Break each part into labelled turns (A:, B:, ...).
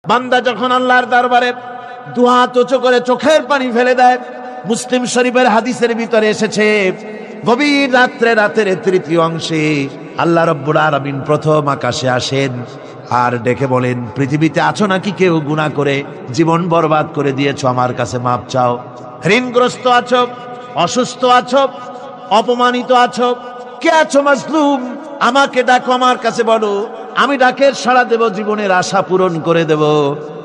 A: বান্দা যখন আল্লাহর দরবারে দুহাত উঁচু করে চোখের পানি ফেলে দেয়, মুসলিম শরীফের হাদিসের ভিতরে এসেছে, গভীর রাত্রে, রাতের তৃতীয় অংশে আল্লাহ রাব্বুল আলামিন প্রথম আকাশে আসেন আর ডেকে বলেন, পৃথিবীতে আছো নাকি কেউ গুনাহ করে জীবন বরবাদ করে দিয়েছো, আমার কাছে মাপ চাও। ঋণগ্রস্ত আছো, অসুস্থ আছো, অপমানিত আছো, কে আছো মাজলুম, আমাকে ডাকো, আমার কাছে বলো, আমি ডাকের সাড়া দেব, জীবনের আশা পূরণ করে দেব।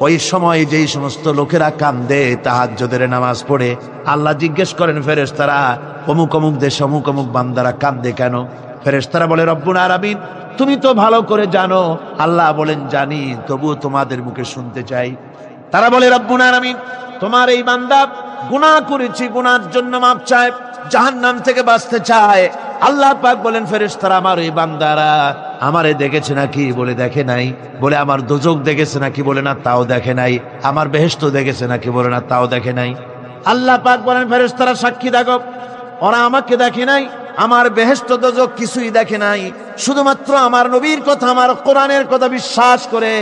A: ওই সময় যেই সমস্ত লোকেরা কান্দে তাহাজ্জুদের নামাজ পড়ে, আল্লাহ জিজ্ঞেস করেন ফেরেশতারা, অমুক অমুক দেশে অমুক অমুক বান্দারা কান্দে কেন? ফেরেশতারা বলে, রব্বুল আলামিন তুমি তো ভালো করে জানো। আল্লাহ বলেন, জানি, তবুও তোমাদের মুখে শুনতে চাই। তারা বলে, রব্বুল আলামিন তোমার এই বান্দা গুনাহ করেছি, গুনার জন্য মাপ চায়, জাহান্নাম থেকে বাঁচতে চায়। আল্লাহ পাক বলেন, ফেরেশতারা আমার এই বান্দারা আমারে দেখেছে নাকি? বলে দেখে নাই। বলে আমার দোজখ দেখেছে নাকি? বলে না, তাও দেখে নাই। আমার বেহেশত দেখেছে নাকি? বলে না, তাও দেখে নাই। আল্লাহ পাক বলেন, ফেরেশতারা সাক্ষী থাকো, ওরা আমাকে দেখে নাই, আমার বেহেশত দোজখ কিছুই দেখে নাই, শুধুমাত্র আমার নবীর কথা, আমার কোরআনের কথা বিশ্বাস করে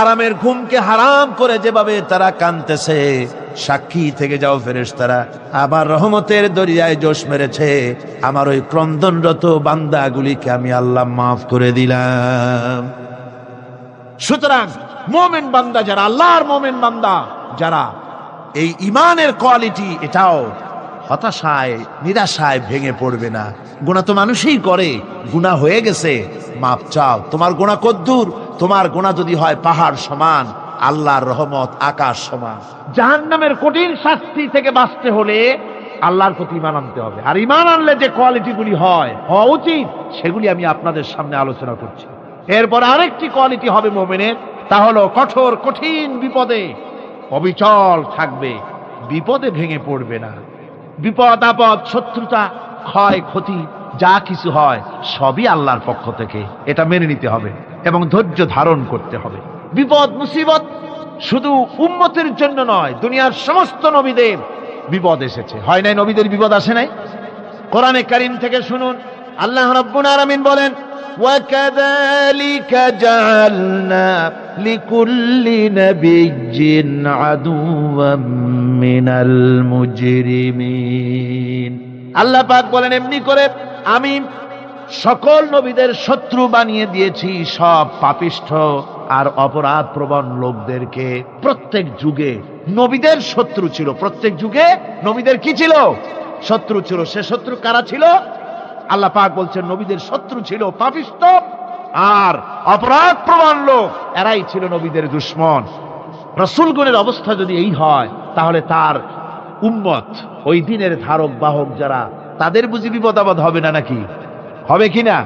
A: আরামের ঘুমকে হারাম করে যেভাবে তারা কাঁদতেছে, সাক্ষী থেকে যাও ফেরেশতারা, আবার রহমতের দরিয়ায় জোশ মেরেছে আমার ওই ক্রন্দনরত বান্দাগুলিকে আমি আল্লাহ মাফ করে দিলাম। সুতরাং মুমিন বান্দা যারা, আল্লাহর মুমিন বান্দা যারা, এই ঈমানের কোয়ালিটি, এটাও হতাশায় নিরাশায় ভেঙে পড়বে না। গুনাহ তো মানুষই করে, গুনাহ হয়ে গেছে, মাপ চাও। তোমার গুনাহ কদ্দুর? তোমার গুনাহ যদি হয় পাহাড় সমান, আল্লাহর রহমত আকাশ সমান। জাহান্নামের কঠিন শাস্তি থেকে বাঁচতে হলে আল্লাহর প্রতি ঈমান আনতে হবে। আর ঈমান আনলে যে কোয়ালিটিগুলি হওয়া উচিত, সেগুলি আমি আপনাদের সামনে আলোচনা করছি। এরপর আরেকটি কোয়ালিটি হবে মুমিনের, তা হলো কঠোর কঠিন বিপদে অবিচল থাকবে, বিপদে ভেঙে পড়বে না। বিপদ আপদ, শত্রুতা, ক্ষয় ক্ষতি যা কিছু হয় সবই আল্লাহর পক্ষ থেকে, এটা মেনে নিতে হবে এবং ধৈর্য ধারণ করতে হবে। বিপদ মুসিবত শুধু উম্মতের জন্য নয়, দুনিয়ার সমস্ত নবীদের বিপদ এসেছে, হয় নাই? নবীদের বিপদ আসে নাই? কোরআনে কারীম থেকে শুনুন, আল্লাহ রাব্বুল আলামিন বলেন, وَكَذَلِكَ جَعَلْنَا لِكُلِّ نَبِيٍّ عَدُوًّا مِنَ الْمُجْرِمِينَ। আল্লাহ পাক বলেন, এমনি করে আমি সকল নবীদের শত্রু বানিয়ে দিয়েছি সব পাপিষ্ঠ আর অপরাধ প্রবণ লোকদেরকে। প্রত্যেক যুগে নবীদের শত্রু ছিল, প্রত্যেক যুগে নবীদের কি ছিল? শত্রু ছিল। সে শত্রু কারা ছিল? আল্লাহ পাক বলছেন, নবীদের শত্রু ছিল পাপিষ্ঠ আর অপরাধ প্রবণ লোক, এরাই ছিল নবীদের দুশমন। রাসূলগণের অবস্থা যদি এই হয়, তাহলে তার উম্মত, ওই দিনের ধারক বাহক যারা, তাদের বুঝি বিপদ আপদ হবে না নাকি? হবে কিনা?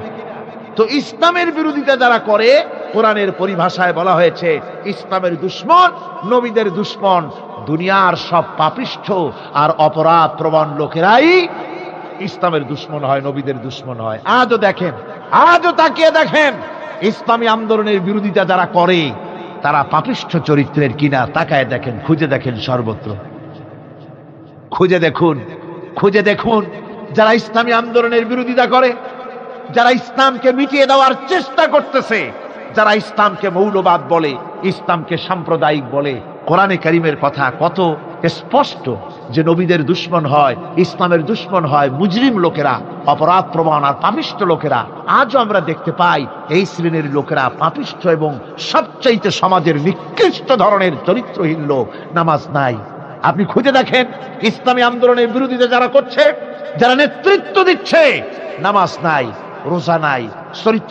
A: তো ইসলামের বিরোধিতা যারা করে, কোরআনের পরিভাষায় বলা হয়েছে ইসলামের দুশমন, নবীদের দুশমন। দুনিয়ার সব পাপিষ্ঠ আর অপরাধ প্রবণ লোকেরাই ইসলামের দুশমন হয়, নবীদের দুশমন হয়। আজও দেখেন, আজও তাকিয়ে দেখেন, ইসলামী আন্দোলনের বিরোধিতা যারা করে তারা পাপিষ্ঠ চরিত্রের কিনা, তাকায় দেখেন, খুঁজে দেখেন, সর্বত্র খুঁজে দেখুন, খুঁজে দেখুন। যারা ইসলামী আন্দোলনের বিরোধিতা করে, যারা ইসলামকে মিটিয়ে দেওয়ার চেষ্টা করতেছে, যারা ইসলামকে মৌলবাদ বলে, ইসলামকে সাম্প্রদায়িক বলে, কোরআনে কারীমের কথা কত স্পষ্ট যে নবীদের দুশমন হয়, ইসলামের দুশমন হয় মুজরিম লোকেরা, অপরাধ প্রবণ আর পাপিষ্ঠ লোকেরা। আজও আমরা দেখতে পাই এই শ্রেণীর লোকেরা পাপিষ্ঠ এবং সবচাইতে সমাজের নিকৃষ্ট ধরনের চরিত্রহীন লোক। নামাজ নাই। আপনি খুঁজে দেখেন, ইসলামী আন্দোলনের বিরোধিতা যারা করছে, যারা নেতৃত্ব দিচ্ছে, নামাজ নাই, রোজা নাই, চরিত্র